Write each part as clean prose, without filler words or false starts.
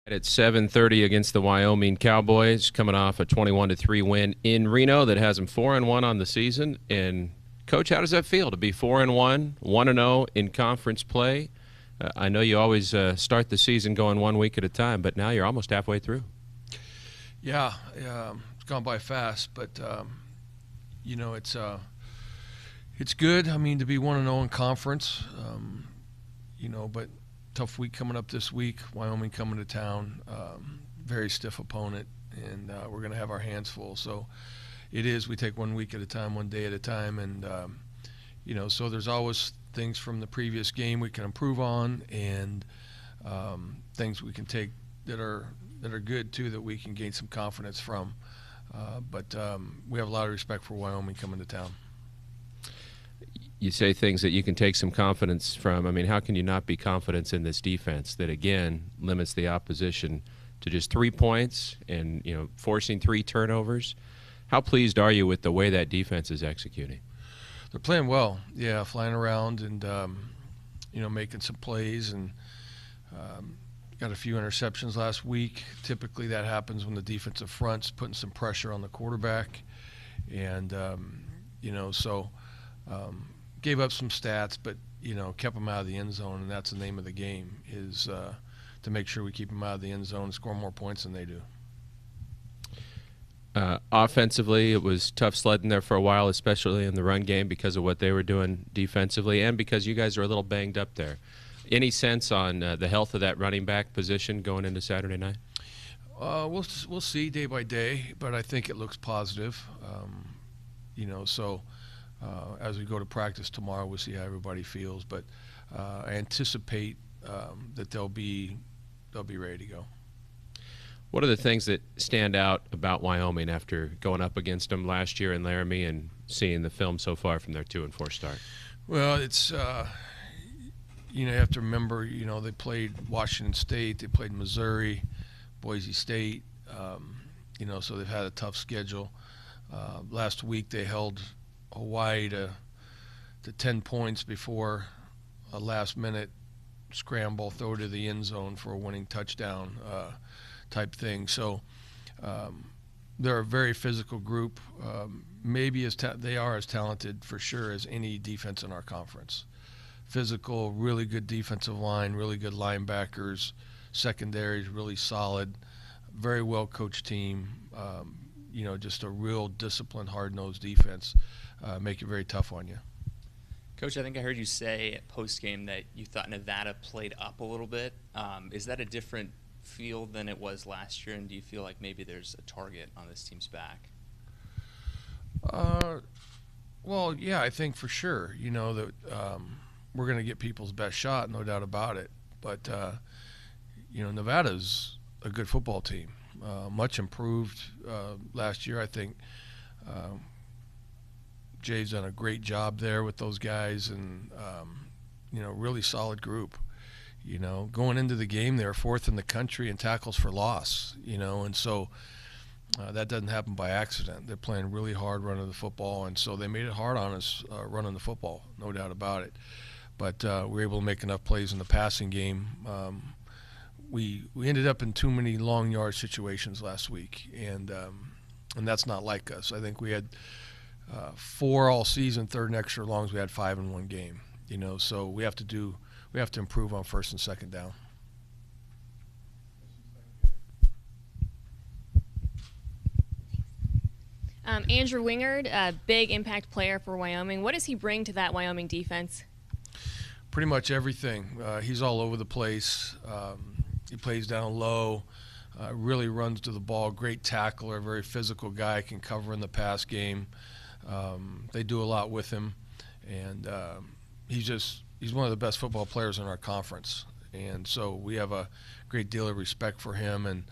At 7:30 against the Wyoming Cowboys, coming off a 21-3 win in Reno that has them 4-1 on the season. And Coach, how does that feel to be 4-1, 1-0 in conference play? I know you always start the season going 1 week at a time, but now you're almost halfway through. Yeah, it's gone by fast, but you know it's good. I mean, to be 1-0 in conference, you know, but tough week coming up this week. Wyoming coming to town, very stiff opponent, and we're going to have our hands full. So it is. We take 1 week at a time, 1 day at a time, and you know, so there's always things from the previous game we can improve on, and things we can take that are good too, that we can gain some confidence from. But we have a lot of respect for Wyoming coming to town. You say things that you can take some confidence from. I mean, how can you not be confident in this defense that, again, limits the opposition to just 3 points and, you know, forcing 3 turnovers? How pleased are you with the way that defense is executing? They're playing well, yeah, flying around and, you know, making some plays, and got a few interceptions last week. Typically that happens when the defensive front's putting some pressure on the quarterback. And, you know, so gave up some stats, but, you know, kept them out of the end zone, and that's the name of the game, is to make sure we keep them out of the end zone and score more points than they do. Offensively, it was tough sledding there for a while, especially in the run game because of what they were doing defensively and because you guys are a little banged up there. Any sense on the health of that running back position going into Saturday night? We'll see day by day, but I think it looks positive. You know, so as we go to practice tomorrow, we'll see how everybody feels. But I anticipate that they'll be ready to go. What are the things that stand out about Wyoming after going up against them last year in Laramie and seeing the film so far from their 2-4 start? Well, it's you know, you have to remember, you know, they played Washington State, they played Missouri, Boise State, you know, so they've had a tough schedule. Last week they held Hawaii to 10 points before a last-minute scramble, throw to the end zone for a winning touchdown type thing. So they're a very physical group. Maybe they are as talented for sure as any defense in our conference. Physical, really good defensive line, really good linebackers, secondary is really solid, very well coached team. You know, just a real disciplined, hard-nosed defense. Make it very tough on you. Coach, I think I heard you say at post-game that you thought Nevada played up a little bit. Is that a different feel than it was last year, and do you feel like maybe there's a target on this team's back? Well, yeah, I think for sure. You know, that we're going to get people's best shot, no doubt about it. But, you know, Nevada's a good football team, much improved last year. I think Jay's done a great job there with those guys, and, you know, really solid group. You know, going into the game, they were 4th in the country in tackles for loss, you know, and so that doesn't happen by accident. They're playing really hard running the football, and so they made it hard on us running the football, no doubt about it. But we were able to make enough plays in the passing game. We ended up in too many long yard situations last week, and that's not like us. I think we had 4 all season, third and extra longs. We had 5 in one game, you know, so we have to improve on first and second down. Andrew Wingard, a big impact player for Wyoming. What does he bring to that Wyoming defense? Pretty much everything. He's all over the place. He plays down low, really runs to the ball, great tackler, very physical guy, can cover in the pass game. They do a lot with him, and he's one of the best football players in our conference. And so we have a great deal of respect for him, and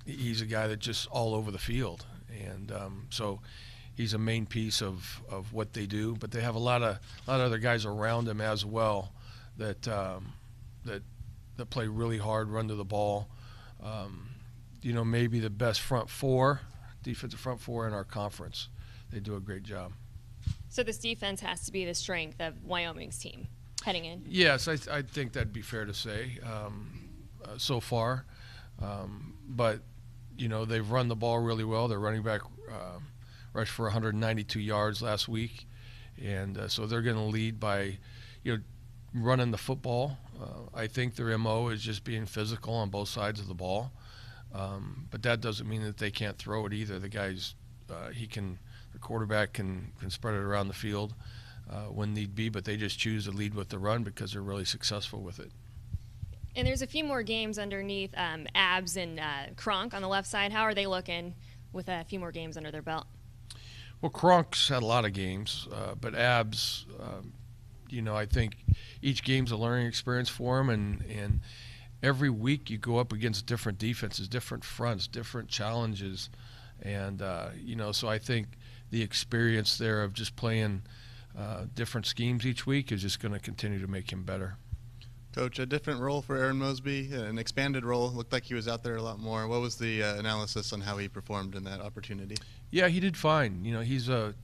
he's a guy that's just all over the field. And so he's a main piece of what they do. But they have a lot of other guys around him as well that play really hard, run to the ball. You know, maybe the best defensive front four in our conference. They do a great job. So this defense has to be the strength of Wyoming's team heading in. Yes, I think that'd be fair to say. so far. But, you know, they've run the ball really well. Their running back rushed for 192 yards last week. And so they're going to lead by, you know, running the football. I think their MO is just being physical on both sides of the ball. But that doesn't mean that they can't throw it either. The guy's, the quarterback can spread it around the field when need be, but they just choose to lead with the run because they're really successful with it. And there's a few more games underneath Abs and Kronk on the left side. How are they looking with a few more games under their belt? Well, Kronk's had a lot of games, but Abs, you know, I think each game's a learning experience for him, and every week you go up against different defenses, different fronts, different challenges, and you know, so I think the experience there of just playing different schemes each week is just going to continue to make him better. Coach, a different role for Aaron Mosby, an expanded role. Looked like he was out there a lot more. What was the analysis on how he performed in that opportunity? Yeah, he did fine. You know, he's a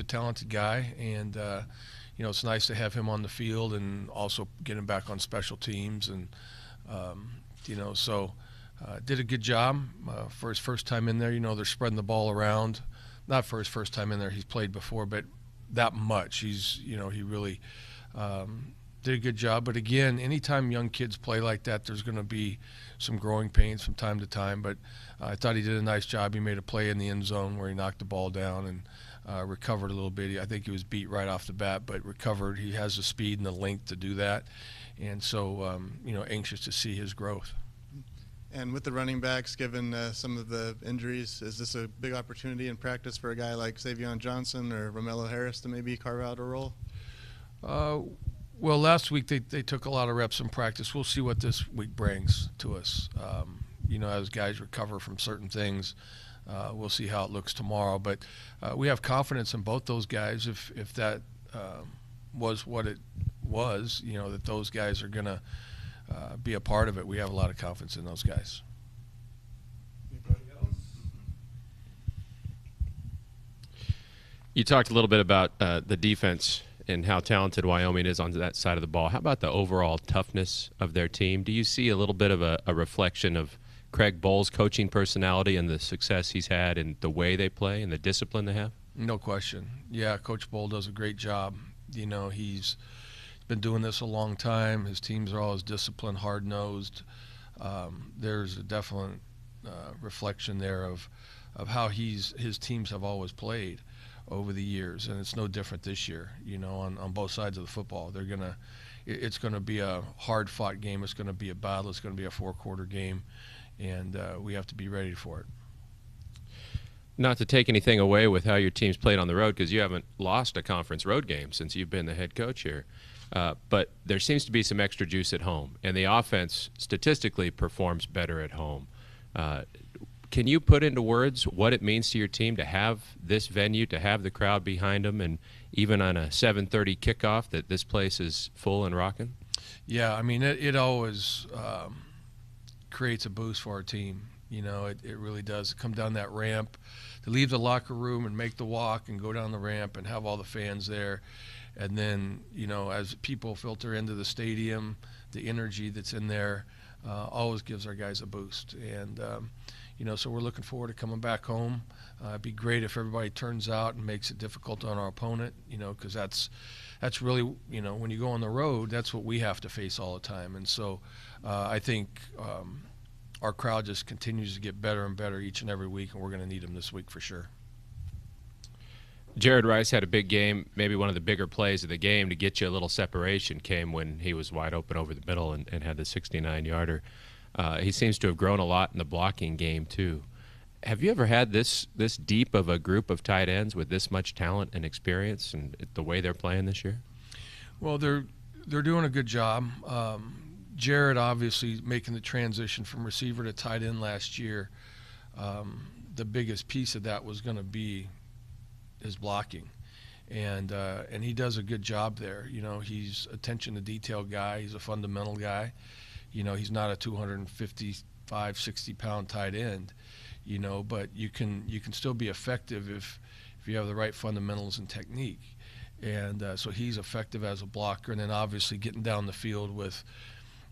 talented guy, and you know, it's nice to have him on the field and also get him back on special teams, and you know, so did a good job for his first time in there. You know, they're spreading the ball around. Not for his first time in there. He's played before, but that much. He's, you know, he really did a good job. But again, anytime young kids play like that, there's going to be some growing pains from time to time. But I thought he did a nice job. He made a play in the end zone where he knocked the ball down and recovered a little bit. I think he was beat right off the bat, but recovered. He has the speed and the length to do that. And so, you know, anxious to see his growth. And with the running backs, given some of the injuries, is this a big opportunity in practice for a guy like Savion Johnson or Romello Harris to maybe carve out a role? Well, last week they took a lot of reps in practice. We'll see what this week brings to us. You know, as guys recover from certain things, we'll see how it looks tomorrow. But we have confidence in both those guys. If that was what it was, you know, that those guys are going to be a part of it. We have a lot of confidence in those guys. Anybody else? You talked a little bit about the defense and how talented Wyoming is on that side of the ball. How about the overall toughness of their team? Do you see a little bit of a reflection of Craig Bohl's coaching personality and the success he's had and the way they play and the discipline they have? No question. Yeah, Coach Bohl does a great job. You know, he's been doing this a long time. His teams are always disciplined, hard-nosed. There's a definite reflection there of how his teams have always played over the years, and it's no different this year. You know, on both sides of the football, it's gonna be a hard-fought game. It's gonna be a battle. It's gonna be a four-quarter game, and we have to be ready for it. Not to take anything away with how your team's played on the road, because you haven't lost a conference road game since you've been the head coach here. But there seems to be some extra juice at home, and the offense statistically performs better at home. Can you put into words what it means to your team to have this venue, to have the crowd behind them, and even on a 7:30 kickoff that this place is full and rocking? Yeah, I mean, it always creates a boost for our team. You know, it really does. Come down that ramp, to leave the locker room and make the walk and go down the ramp and have all the fans there. And then, you know, as people filter into the stadium, the energy that's in there always gives our guys a boost. And, you know, so we're looking forward to coming back home. It'd be great if everybody turns out and makes it difficult on our opponent, you know, because that's really, you know, when you go on the road, that's what we have to face all the time. And so I think our crowd just continues to get better and better each and every week, and we're going to need them this week for sure. Jared Rice had a big game. Maybe one of the bigger plays of the game to get you a little separation came when he was wide open over the middle and had the 69-yarder. He seems to have grown a lot in the blocking game too. Have you ever had this deep of a group of tight ends with this much talent and experience and the way they're playing this year? Well, they're doing a good job. Jared obviously making the transition from receiver to tight end last year. The biggest piece of that was going to be his blocking, and he does a good job there. You know, he's attention to detail guy. He's a fundamental guy. You know, he's not a 255, 60-pound tight end. You know, but you can still be effective if you have the right fundamentals and technique. And so he's effective as a blocker, and then obviously getting down the field with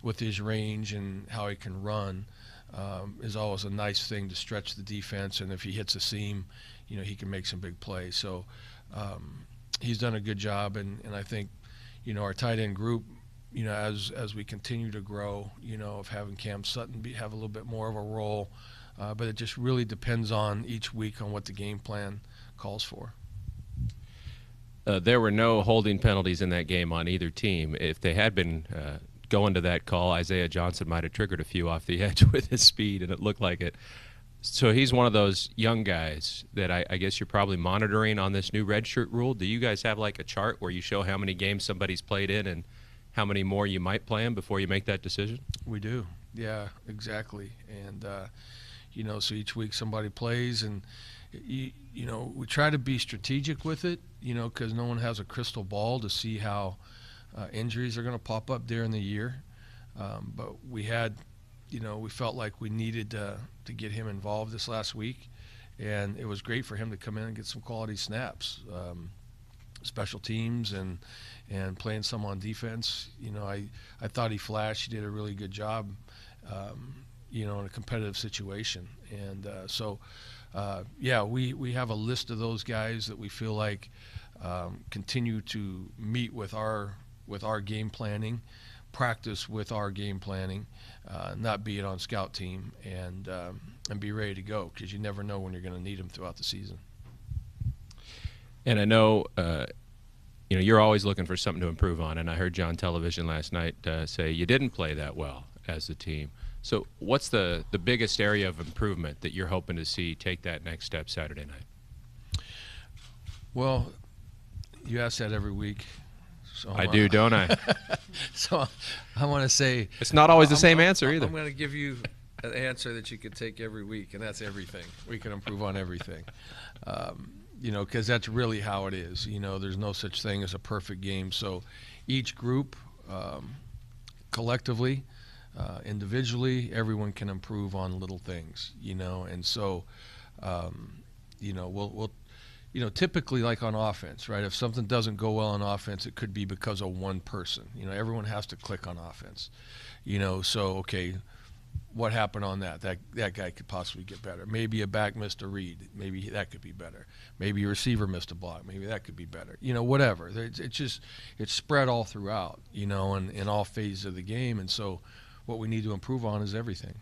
with his range and how he can run, is always a nice thing to stretch the defense. And if he hits a seam, he can make some big plays. So he's done a good job, and I think, our tight end group, as we continue to grow, of having Cam Sutton have a little bit more of a role, but it just really depends on each week on what the game plan calls for. There were no holding penalties in that game on either team. If they had been going to that call, Isaiah Johnson might have triggered a few off the edge with his speed, and it looked like it. So he's one of those young guys that I guess you're probably monitoring on this new redshirt rule. Do you guys have like a chart where you show how many games somebody's played in and how many more you might play in before you make that decision? We do. Yeah, exactly. And, so each week somebody plays, and, we try to be strategic with it, because no one has a crystal ball to see how injuries are going to pop up during the year. But we had, we felt like we needed to get him involved this last week, and it was great for him to come in and get some quality snaps, special teams and playing some on defense. I thought he flashed. He did a really good job, in a competitive situation. And we have a list of those guys that we feel like continue to meet with our game planning, practice with our game planning, not be it on scout team, and be ready to go, because you never know when you're going to need them throughout the season. And I know, you're always looking for something to improve on, and I heard you on television last night say you didn't play that well as a team. So what's the biggest area of improvement that you're hoping to see take that next step Saturday night? Well, you ask that every week. So I do, don't I? So I want to say it's not always the same answer either. I'm going to give you an answer that you could take every week, and that's everything. We can improve on everything, because that's really how it is. There's no such thing as a perfect game. So each group, collectively, individually, everyone can improve on little things, and so, we'll typically, like on offense, right? If something doesn't go well on offense, it could be because of one person. Everyone has to click on offense. So, okay, what happened on that? That guy could possibly get better. Maybe a back missed a read. Maybe that could be better. Maybe a receiver missed a block. Maybe that could be better. Whatever. It's spread all throughout, in all phases of the game. And so what we need to improve on is everything.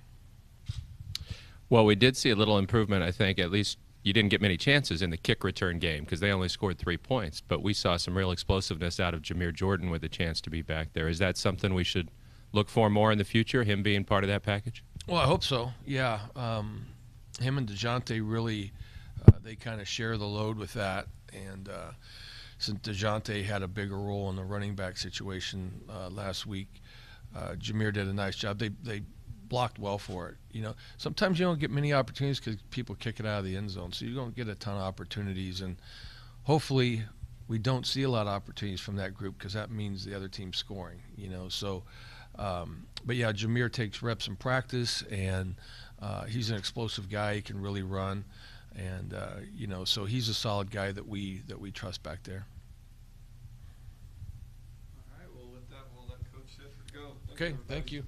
Well, we did see a little improvement, I think, at least. You didn't get many chances in the kick return game because they only scored 3 points, but we saw some real explosiveness out of Jameer Jordan with a chance to be back there. Is that something we should look for more in the future, him being part of that package? Well, I hope so, yeah. Him and DeJounte really, they kind of share the load with that, and since DeJounte had a bigger role in the running back situation last week, Jameer did a nice job. They blocked well for it. Sometimes you don't get many opportunities because people kick it out of the end zone, so you don't get a ton of opportunities, and hopefully we don't see a lot of opportunities from that group because that means the other team's scoring, so but yeah, Jameer takes reps in practice, and he's an explosive guy. He can really run, and so he's a solid guy that we trust back there. All right, well, with that, we'll let Coach Tedford go. Okay, thank you.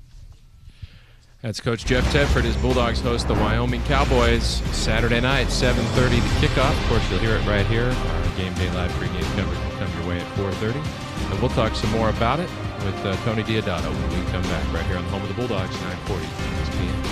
That's Coach Jeff Tedford as Bulldogs host the Wyoming Cowboys Saturday night, 7:30 the kickoff. Of course, you'll hear it right here. Our Game Day Live pregame coverage will come your way at 4:30. And we'll talk some more about it with Tony Diodato when we come back right here on the home of the Bulldogs, 940 ESPN.